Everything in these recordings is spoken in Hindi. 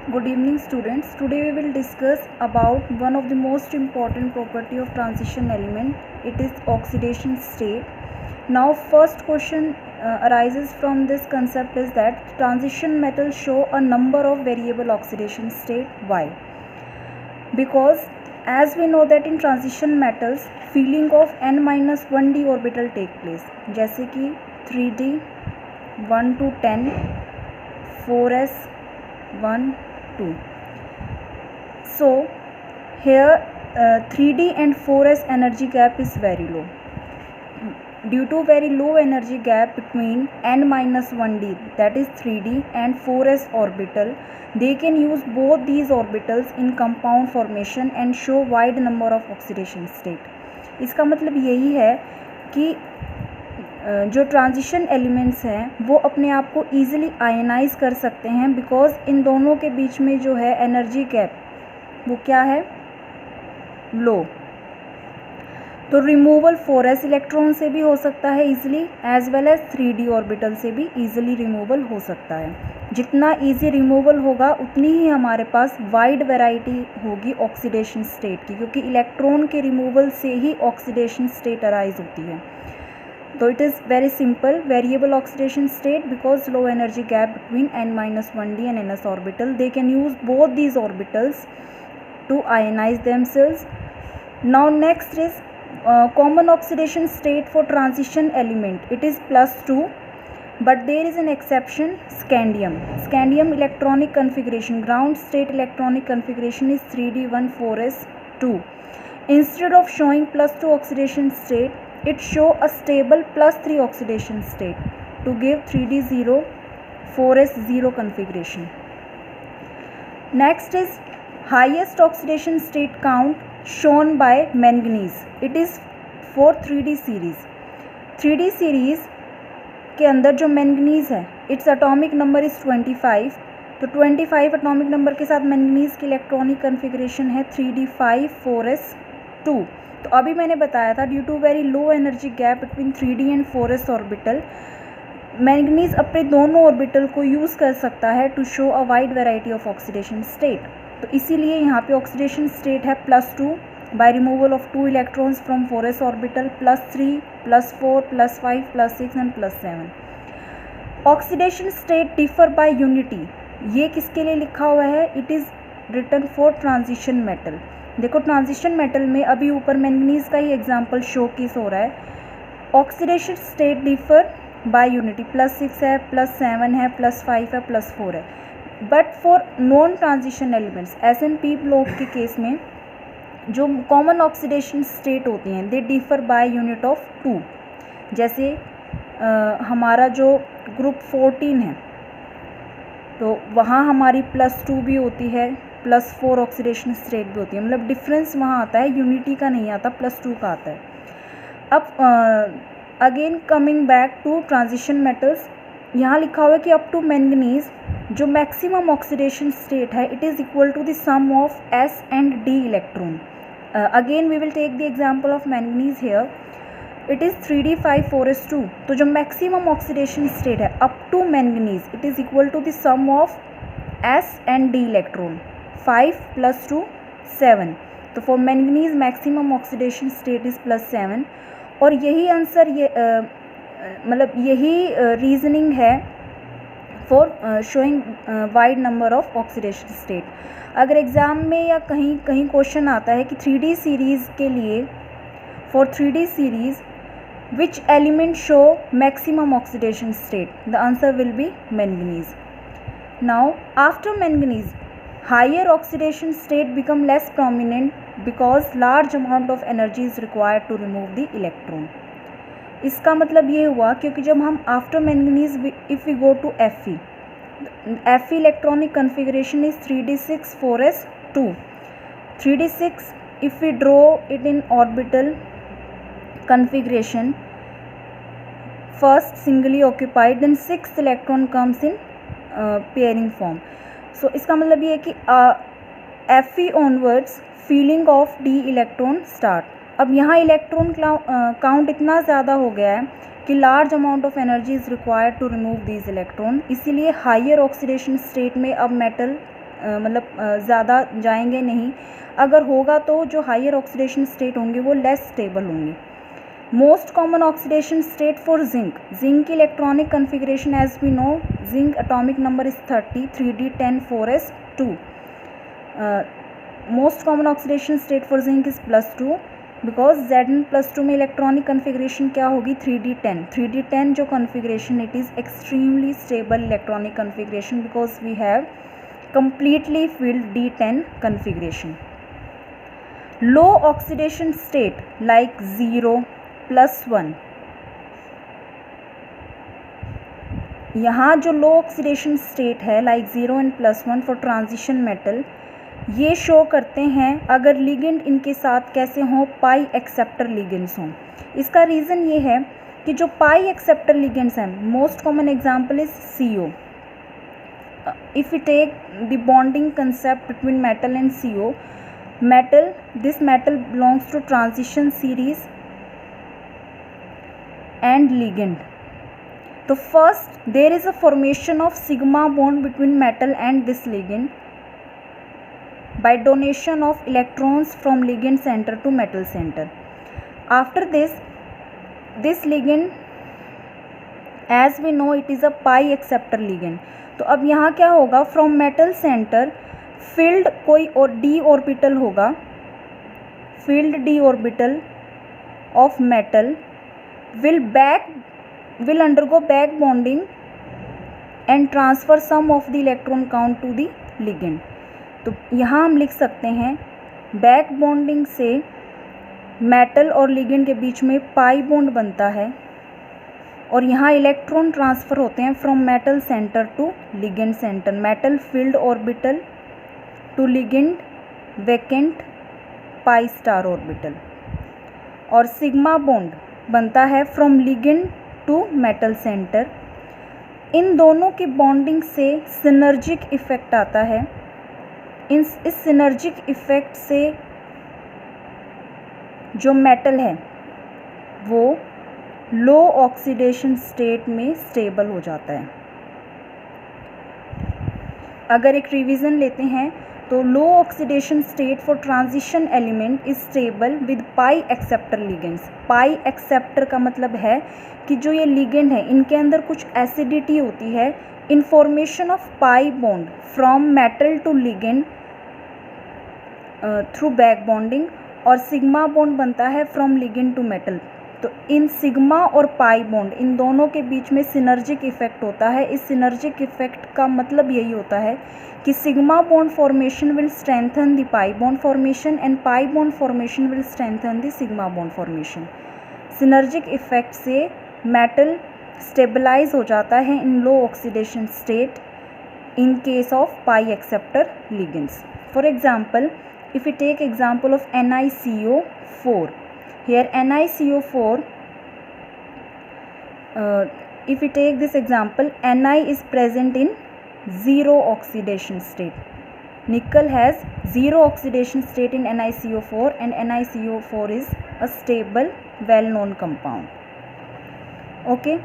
Good evening students. Today we will discuss about one of the most important property of transition element. It is oxidation state. Now first question arises from this concept is that transition metals show a number of variable oxidation state. Why? Because as we know that in transition metals filling of n-1d orbital take place, जैसे कि 3d 1 to 10 4s 1 2. So here 3d and 4s energy gap is very low. Due to very low energy gap between n-1d, that is 3d, and 4s orbital, they can use both these orbitals in compound formation and show wide number of oxidation state. इसका मतलब यही है कि जो ट्रांजिशन एलिमेंट्स हैं वो अपने आप को ईजिली आयनाइज कर सकते हैं, बिकॉज इन दोनों के बीच में जो है एनर्जी गैप वो क्या है, लो. तो रिमूवल 4s इलेक्ट्रॉन से भी हो सकता है easily, as well as 3d orbital से भी ईजिली रिमूवल हो सकता है. जितना ईजी रिमूवल होगा उतनी ही हमारे पास वाइड वैरायटी होगी ऑक्सीडेशन स्टेट की, क्योंकि इलेक्ट्रॉन के रिमूवल से ही ऑक्सीडेशन स्टेट अराइज होती है. So it is very simple, variable oxidation state, because low energy gap between n-1d and ns orbital. They can use both these orbitals to ionize themselves. Now next is common oxidation state for transition element. It is +2, but there is an exception, scandium. Scandium electronic configuration, ground state electronic configuration is 3d14s2. Instead of showing +2 oxidation state, it show a stable +3 oxidation state to give 3d0 4s0 configuration. Next is highest oxidation state count shown by manganese. It is for 3d series. 3d series के अंदर जो मैंगनीज है, इट्स एटॉमिक नंबर इज़ 25. तो 25 एटॉमिक नंबर के साथ मैंगनीज की इलेक्ट्रॉनिक कन्फिग्रेशन है 3d5 4s2. तो अभी मैंने बताया था due to very low energy gap between 3d and 4s orbital, manganese अपने दोनों ऑर्बिटल को यूज़ कर सकता है to show a wide variety of oxidation state. तो इसीलिए यहाँ पे ऑक्सीडेशन स्टेट है +2 by removal of 2 electrons from 4s orbital, +3 +4 +5 +6 and +7. Oxidation state differ by unity. ये किसके लिए लिखा हुआ है? It is written for transition metal. देखो ट्रांजिशन मेटल में अभी ऊपर मैंगनीज का ही एग्जांपल शो केस हो रहा है. Oxidation state differ by unity, +6 है, +7 है, +5 है, +4 है. But for non transition elements S&P block के केस में जो कॉमन ऑक्सीडेशन स्टेट होती हैं they differ by unit of 2. जैसे हमारा जो ग्रुप 14 है तो वहाँ हमारी +2 भी होती है, +4 ऑक्सीडेशन स्टेट भी होती है. मतलब डिफरेंस वहाँ आता है, यूनिटी का नहीं आता, +2 का आता है. अब again coming back to transition metals, यहाँ लिखा हुआ है कि अप टू मैंगनीज जो मैक्सिमम ऑक्सीडेशन स्टेट है it is equal to the sum of s and d electron. Again we will take the example of manganese here. It is 3d5 4s2. तो जो मैक्सिमम ऑक्सीडेशन स्टेट है up to manganese it is equal to the sum of s and d electron. 5 + 2 7. तो for manganese maximum oxidation state is +7. और यही आंसर मतलब यही रीजनिंग है for showing wide number of oxidation स्टेट. अगर एग्ज़ाम में या कहीं कहीं क्वेश्चन आता है कि 3d सीरीज़ के लिए, for 3d series which element show maximum oxidation state, the answer will be manganese. Now after manganese higher oxidation state become less prominent because large amount of energy is required to remove the electron. इसका मतलब ये हुआ क्योंकि जब हम after manganese if we go to Fe, Fe electronic configuration is 3d6 4s2. 3d6 if we draw it in orbital configuration, first singly occupied, then 6th electron comes in pairing form. सो इसका मतलब ये है कि Fe onwards feeling of d electron start. अब यहाँ इलेक्ट्रॉन काउंट इतना ज़्यादा हो गया है कि large amount of energy is required to remove these electron. इसीलिए हायर ऑक्सीडेशन स्टेट में अब मेटल मतलब ज़्यादा जाएंगे नहीं, अगर होगा तो जो हायर ऑक्सीडेशन स्टेट होंगे वो लेस स्टेबल होंगे। Most common oxidation state for zinc, zinc की electronic configuration as we know, zinc atomic number is 30, 3d10 4s2। Most common oxidation state for zinc is +2 because Zn+2 में इलेक्ट्रॉनिक कन्फिग्रेशन क्या होगी 3d10। 3d10 जो configuration it is extremely stable electronic configuration because we have completely filled d10 configuration. Low oxidation state like 0 +1, यहाँ जो लो ऑक्सीडेशन स्टेट है like 0 and +1 for transition metal, ये शो करते हैं अगर लिगेंड इनके साथ कैसे हों, पाई एक्सेप्टर लिगेंड्स हों। इसका रीज़न ये है कि जो पाई एक्सेप्टर लिगेंड्स हैं, most common example is CO। If we take the bonding concept between metal and CO, this metal belongs to transition series and ligand. So first there is a formation of sigma bond between metal and this ligand by donation of electrons from ligand center to metal center. After this ligand, as we know, it is a pi acceptor ligand. तो अब यहाँ क्या होगा, फ्रॉम मेटल सेंटर फील्ड कोई और d ऑर्बिटल होगा, field d orbital of metal will undergo back bonding and transfer some of the electron count to the ligand. तो यहाँ हम लिख सकते हैं बैक बॉन्डिंग से मेटल और लिगेंड के बीच में पाई बॉन्ड बनता है और यहाँ इलेक्ट्रॉन ट्रांसफ़र होते हैं from metal centre to ligand centre, metal field orbital to ligand vacant pi star orbital, और सिग्मा बॉन्ड बनता है from ligand to metal centre. इन दोनों की बॉन्डिंग से सिनर्जिक इफ़ेक्ट आता है। इस सिनर्जिक इफ़ेक्ट से जो मेटल है वो लो ऑक्सीडेशन स्टेट में स्टेबल हो जाता है। अगर एक रिवीजन लेते हैं तो low oxidation state for transition element is stable with pi acceptor ligands. Pi acceptor का मतलब है कि जो ये लिगेंड है इनके अंदर कुछ एसिडिटी होती है in formation of pi bond from metal to ligand through back bonding, और सिग्मा बॉन्ड बनता है फ्रॉम लिगेंड टू मेटल। तो इन सिग्मा और पाई बॉन्ड इन दोनों के बीच में सिनर्जिक इफ़ेक्ट होता है। इस सिनर्जिक इफ़ेक्ट का मतलब यही होता है कि sigma bond formation will strengthen the pi bond formation and pi bond formation will strengthen the sigma bond formation. Synergic effect से मेटल स्टेबलाइज हो जाता है in low oxidation state in case of pi acceptor ligands. For example, if we take example of NiCO4, here NiCO4, if we take this example, Ni is present in zero oxidation state. Nickel has zero oxidation state in NiCO4 and NiCO4 is a stable well known compound. Okay.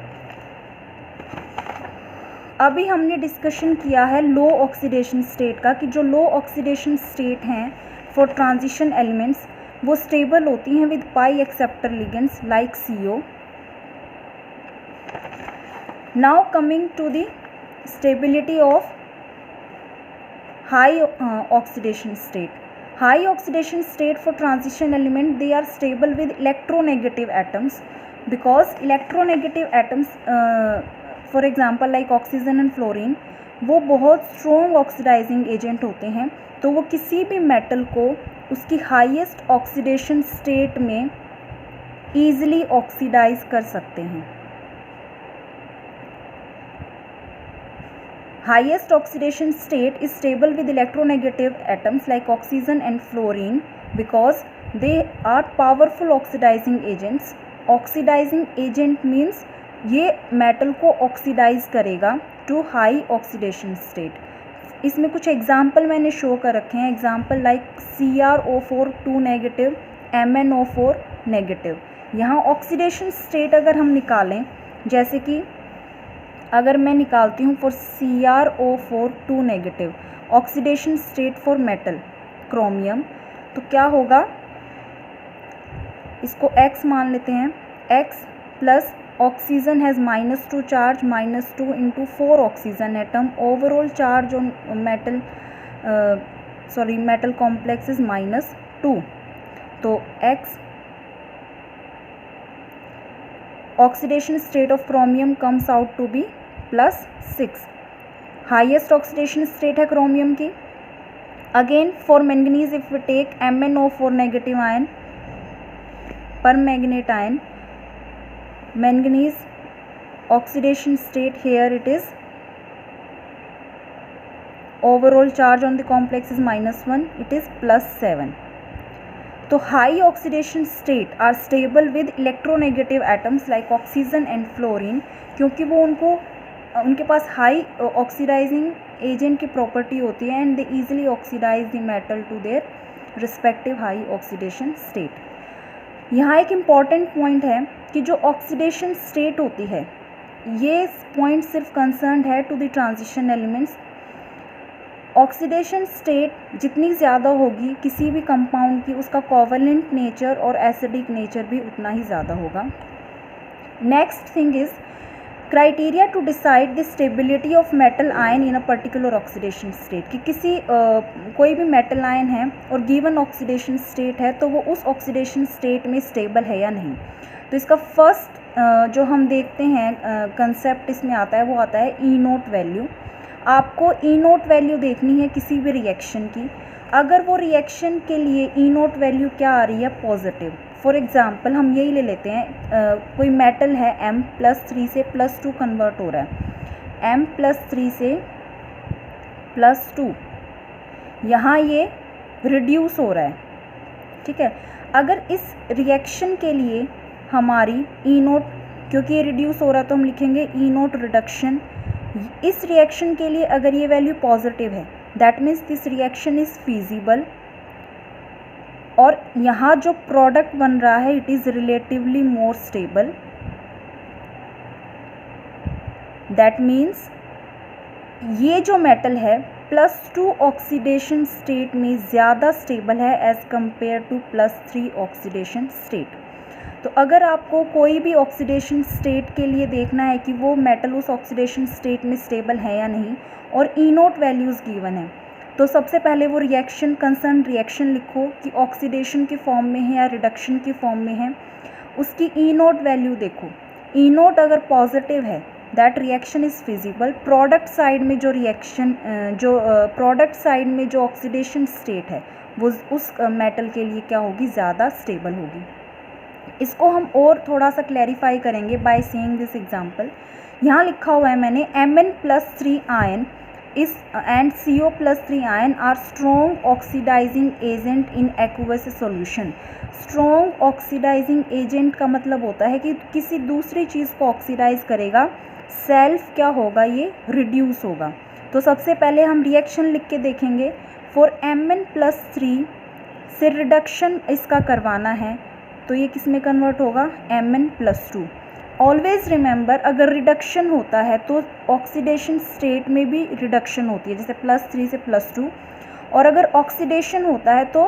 अभी हमने डिस्कशन किया है लो ऑक्सीडेशन स्टेट का, कि जो लो ऑक्सीडेशन स्टेट हैं फॉर ट्रांजिशन एलिमेंट्स वो स्टेबल होती हैं with pi acceptor ligands like CO. Now coming to the stability of high oxidation state. High oxidation state for transition element they are stable with electronegative atoms, because electronegative atoms for example like oxygen and fluorine वो बहुत स्ट्रॉन्ग ऑक्सीडाइजिंग एजेंट होते हैं, तो वो किसी भी मेटल को उसकी हाईएस्ट ऑक्सीडेशन स्टेट में ईजिली ऑक्सीडाइज कर सकते हैं. Highest oxidation state is stable with electronegative atoms like oxygen and fluorine because they are powerful oxidising agents. Oxidising agent means ये मेटल को ऑक्सीडाइज करेगा टू हाई ऑक्सीडेशन स्टेट. इसमें कुछ एग्जाम्पल मैंने शो कर रखे हैं. Example like CrO4 2 negative, MnO4 negative. यहाँ ऑक्सीडेशन स्टेट अगर हम निकालें, जैसे कि अगर मैं निकालती हूँ for CrO4 2 negative oxidation state for metal chromium, तो क्या होगा, इसको X मान लेते हैं, X plus oxygen has -2 charge, -2 into 4 oxygen atom, overall charge on metal complex is -2, तो X oxidation state of chromium comes out to be +6. Highest oxidation state है क्रोमियम की. Again for manganese if we take MnO4 negative ion permanganate ion, manganese oxidation state here it is overall charge on the complex is -1, it is +7. तो high oxidation state are stable with electronegative atoms like oxygen and fluorine, क्योंकि वो उनके पास हाई ऑक्सीडाइजिंग एजेंट की प्रॉपर्टी होती है and they easily oxidise the metal to their respective high oxidation state. यहाँ एक इम्पॉर्टेंट पॉइंट है कि जो ऑक्सीडेशन स्टेट होती है, ये पॉइंट सिर्फ कंसर्न्ड है to the transition elements. Oxidation state जितनी ज़्यादा होगी किसी भी कंपाउंड की, उसका कोवलेंट नेचर और एसिडिक नेचर भी उतना ही ज़्यादा होगा. Next thing is criteria to decide the stability of metal ion in a particular oxidation state, कि किसी कोई भी मेटल आयन है और गिवन ऑक्सीडेशन स्टेट है तो वो उस ऑक्सीडेशन स्टेट में स्टेबल है या नहीं. तो इसका फर्स्ट जो हम देखते हैं कंसेप्ट इसमें आता है, वो आता है E0 वैल्यू. आपको E0 वैल्यू देखनी है किसी भी रिएक्शन की. अगर वो रिएक्शन के लिए E0 वैल्यू क्या आ रही है, पॉजिटिव. फॉर एग्ज़ाम्पल हम यही ले लेते हैं, कोई मेटल है M+3 से +2 कन्वर्ट हो रहा है, M+3 से +2, यहाँ ये रिड्यूस हो रहा है, ठीक है. अगर इस रिएक्शन के लिए हमारी E0, क्योंकि ये रिड्यूस हो रहा है तो हम लिखेंगे E0 रिडक्शन. इस रिएक्शन के लिए अगर ये वैल्यू पॉजिटिव है, that means this reaction is feasible, और यहाँ जो प्रोडक्ट बन रहा है it is relatively more stable. That means ये जो मेटल है +2 ऑक्सीडेशन स्टेट में ज़्यादा स्टेबल है as compare to +3 oxidation state. तो अगर आपको कोई भी ऑक्सीडेशन स्टेट के लिए देखना है कि वो मेटल उस ऑक्सीडेशन स्टेट में स्टेबल है या नहीं, और E0 वैल्यूज़ गिवन है, तो सबसे पहले वो रिएक्शन, कंसर्न रिएक्शन लिखो कि ऑक्सीडेशन की फॉर्म में है या रिडक्शन की फॉर्म में है. उसकी E0 वैल्यू देखो. E0 अगर पॉजिटिव है, that reaction is feasible. Product side में जो रिएक्शन प्रोडक्ट साइड में जो ऑक्सीडेशन स्टेट है वो उस मेटल के लिए क्या होगी, ज़्यादा स्टेबल होगी. इसको हम और थोड़ा सा क्लैरिफाई करेंगे बाय सीइंग दिस एग्जांपल. यहाँ लिखा हुआ है मैंने Mn+3 आयन इस and CO+3 ion are strong oxidising agent in aqueous solution. Strong oxidising agent का मतलब होता है कि किसी दूसरी चीज़ को ऑक्सीडाइज करेगा, सेल्फ क्या होगा, ये रिड्यूस होगा. तो सबसे पहले हम रिएक्शन लिख के देखेंगे. फॉर Mn+3 से रिडक्शन इसका करवाना है, तो ये किस में कन्वर्ट होगा, Mn+2. ऑलवेज़ रिमेंबर, अगर रिडक्शन होता है तो ऑक्सीडेशन स्टेट में भी रिडक्शन होती है, जैसे +3 से +2. और अगर ऑक्सीडेशन होता है तो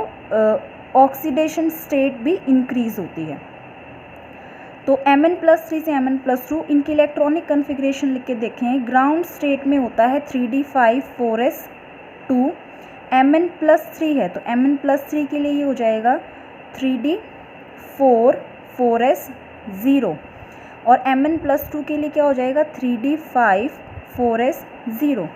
ऑक्सीडेशन स्टेट भी इंक्रीज़ होती है. तो Mn+3 से Mn+2, इनकी इलेक्ट्रॉनिक कन्फिग्रेशन लिख के देखें. ग्राउंड स्टेट में होता है 3d5 4s2. Mn+3 है तो Mn+3 के लिए ये हो जाएगा 3d4 4s0, और Mn+2 के लिए क्या हो जाएगा 3d5 4s0.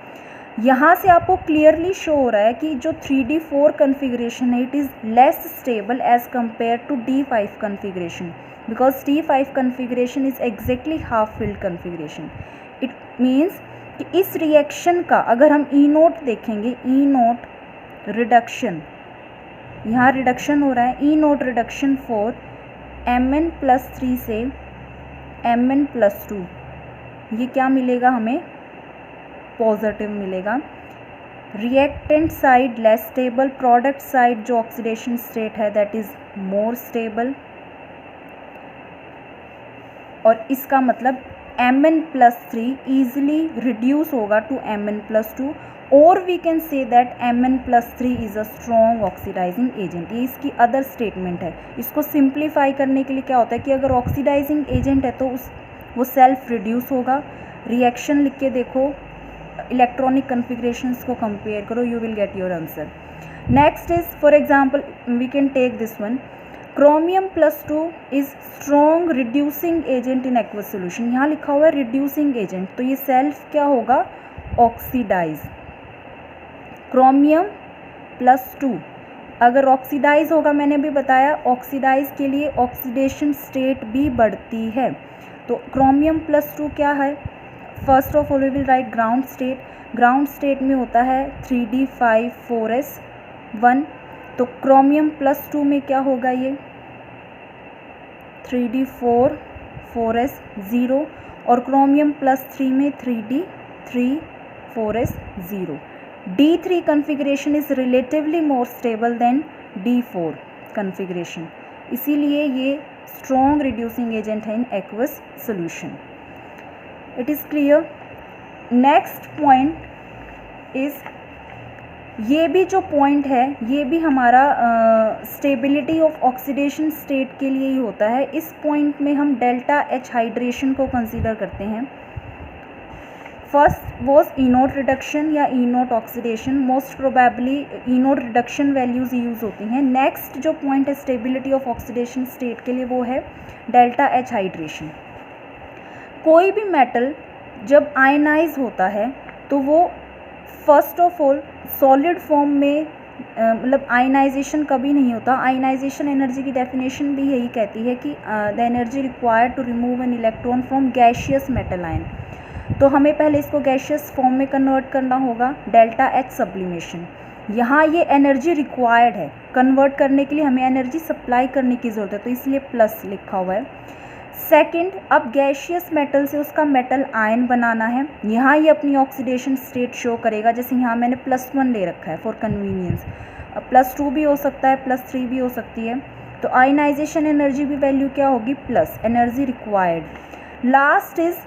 यहाँ से आपको क्लियरली शो हो रहा है कि जो 3d4 कन्फिग्रेशन है it is less stable as compare to d5 configuration, because d5 configuration is exactly half filled configuration. It means कि इस रिएक्शन का अगर हम E0 देखेंगे, E0 रिडक्शन, यहाँ रिडक्शन हो रहा है, E0 रिडक्शन फॉर Mn+3 से Mn+2, ये क्या मिलेगा हमें, पॉजिटिव मिलेगा. Reactant side lace stable, product side जो ऑक्सीडेशन स्टेट है दैट इज़ मोर स्टेबल. और इसका मतलब Mn+3 easily reduce होगा to Mn+2 और we can say that Mn+3 is a strong oxidizing agent। ये इसकी अदर स्टेटमेंट है। इसको सिंप्लीफाई करने के लिए क्या होता है कि अगर ऑक्सीडाइजिंग एजेंट है तो वो सेल्फ रिड्यूस होगा। रिएक्शन लिख के देखो, इलेक्ट्रॉनिक कन्फिग्रेशंस को कंपेयर करो, you will get your answer. Next is for example we can take this one, Chromium+2 is strong reducing agent in aqueous solution. यहाँ लिखा हुआ है रिड्यूसिंग एजेंट, तो ये सेल्फ क्या होगा, ऑक्सीडाइज। Chromium+2 अगर ऑक्सीडाइज होगा, मैंने भी बताया ऑक्सीडाइज के लिए ऑक्सीडेशन स्टेट भी बढ़ती है। तो Chromium+2 क्या है, first of all we will write ground state. Ground state में होता है 3d5 4s1, तो Chromium+2 में क्या होगा, ये 3d4 4s0 और Chromium+3 में 3d3 4s0। D3 configuration is relatively more stable than D4 configuration, इसीलिए ये strong reducing agent है in aqueous solution। It is clear? Next point is, ये भी जो पॉइंट है ये भी हमारा स्टेबिलिटी ऑफ ऑक्सीडेशन स्टेट के लिए ही होता है। इस पॉइंट में हम डेल्टा एच हाइड्रेशन को कंसीडर करते हैं। फर्स्ट वॉज इनोट रिडक्शन या E nought oxidation, most probably E nought reduction values use होती हैं। नेक्स्ट जो पॉइंट है स्टेबिलिटी ऑफ ऑक्सीडेशन स्टेट के लिए वो है डेल्टा एच हाइड्रेशन। कोई भी मेटल जब आयनाइज होता है तो वो first of all solid form में मतलब आयनाइजेशन कभी नहीं होता। आयनाइजेशन एनर्जी की डेफिनेशन भी यही कहती है कि the energy required to remove an electron from gaseous metal ion. तो हमें पहले इसको गैशियस फॉर्म में कन्वर्ट करना होगा, डेल्टा एच सब्लिमेशन। यहाँ ये एनर्जी रिक्वायर्ड है, कन्वर्ट करने के लिए हमें एनर्जी सप्लाई करने की ज़रूरत है, तो इसलिए प्लस लिखा हुआ है। सेकंड, अब गैशियस मेटल से उसका मेटल आयन बनाना है। यहाँ ये अपनी ऑक्सीडेशन स्टेट शो करेगा, जैसे यहाँ मैंने +1 ले रखा है फॉर कन्वीनियंस। अब +2 भी हो सकता है, +3 भी हो सकती है। तो आयनाइजेशन एनर्जी भी वैल्यू क्या होगी, plus energy required. Last is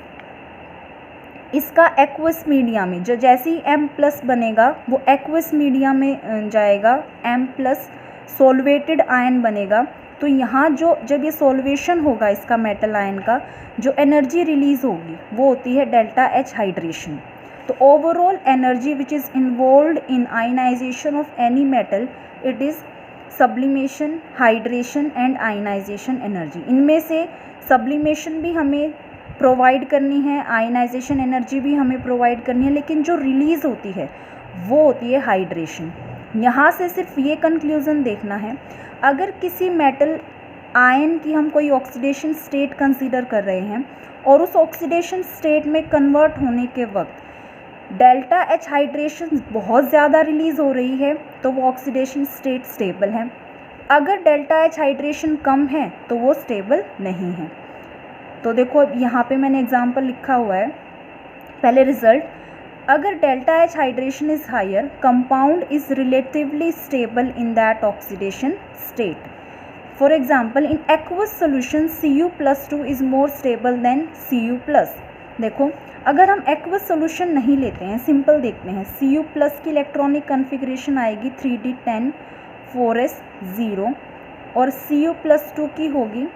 इसका एक्वस मीडिया में जो जैसे ही M+ बनेगा वो एक्वस मीडिया में जाएगा, M+ सोलवेटेड आयन बनेगा। तो यहाँ जो जब ये सोल्वेशन होगा इसका मेटल आयन का, जो एनर्जी रिलीज़ होगी वो होती है डेल्टा एच हाइड्रेशन। तो overall energy which is involved in ionisation of any metal, it is sublimation, hydration and ionisation energy. इनमें से सब्लिमेशन भी हमें प्रोवाइड करनी है, आयनाइजेशन एनर्जी भी हमें प्रोवाइड करनी है, लेकिन जो रिलीज़ होती है वो होती है हाइड्रेशन। यहाँ से सिर्फ ये कंक्लूज़न देखना है, अगर किसी मेटल आयन की हम कोई ऑक्सीडेशन स्टेट कंसीडर कर रहे हैं और उस ऑक्सीडेशन स्टेट में कन्वर्ट होने के वक्त डेल्टा एच हाइड्रेशन बहुत ज़्यादा रिलीज़ हो रही है तो वो ऑक्सीडेशन स्टेट स्टेबल है। अगर डेल्टा एच हाइड्रेशन कम है तो वो स्टेबल नहीं है। तो देखो यहाँ पे मैंने एग्जांपल लिखा हुआ है, पहले रिजल्ट, अगर delta H hydration is higher, compound is relatively stable in that oxidation state. For example in aqueous solution Cu+2 is more stable than Cu+। देखो अगर हम एक्वस सोल्यूशन नहीं लेते हैं, सिंपल देखते हैं, Cu+ की इलेक्ट्रॉनिक कन्फिग्रेशन आएगी 3d10 4s0 और Cu+2 की होगी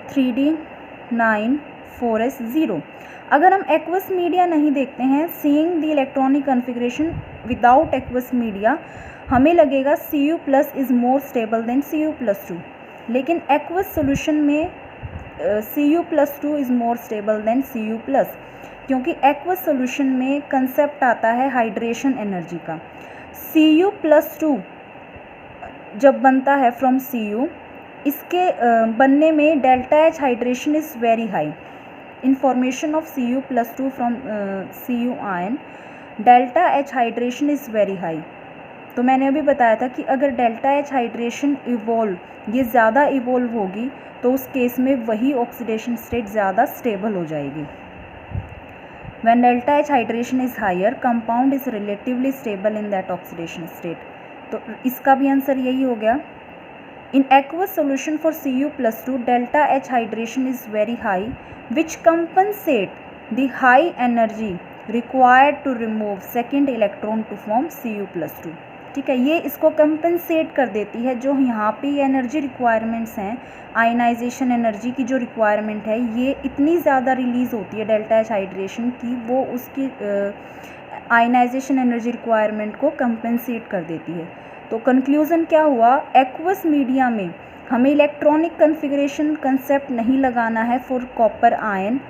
3d9 4s0। अगर हम एक्वस मीडिया नहीं देखते हैं, seeing the electronic configuration without aqueous media, हमें लगेगा Cu+ is more stable then Cu+2। लेकिन एक्वस सोल्यूशन में Cu+2 is more stable than Cu+, क्योंकि एक्वस सोल्यूशन में कंसेप्ट आता है हाइड्रेशन एनर्जी का। Cu+2 जब बनता है फ्रॉम Cu, इसके बनने में delta H hydration is very high. In formation of Cu+2 from Cu ion, delta H hydration is very high. तो मैंने अभी बताया था कि अगर डेल्टा एच हाइड्रेशन ये ज़्यादा इवोल्व होगी तो उस केस में वही ऑक्सीडेशन स्टेट ज़्यादा स्टेबल हो जाएगी। When delta H hydration is higher, compound is relatively stable in that oxidation state. तो इसका भी आंसर यही हो गया। In aqueous solution for Cu+2, delta H hydration is very high, which compensate the high energy required to remove second electron to form Cu+2. ठीक है, ये इसको कंपनसेट कर देती है। जो यहाँ पे एनर्जी रिक्वायरमेंट्स हैं, आयनाइजेशन एनर्जी की जो रिक्वायरमेंट है, ये इतनी ज़्यादा रिलीज़ होती है डेल्टा एच हाइड्रेशन की, वो उसकी आयनाइजेशन एनर्जी रिक्वायरमेंट को कंपनसेट कर देती है। तो कंक्लूज़न क्या हुआ, एक्वस मीडिया में हमें इलेक्ट्रॉनिक कन्फिग्रेशन कंसेप्ट नहीं लगाना है फॉर कॉपर आयन,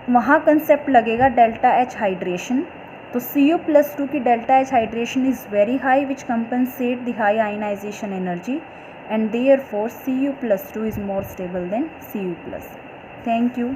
वहाँ कंसेप्ट लगेगा डेल्टा एच हाइड्रेशन। तो Cu+2 की delta H hydration is very high which compensate the high ionisation energy and therefore Cu+2 is more stable than Cu+. Thank you.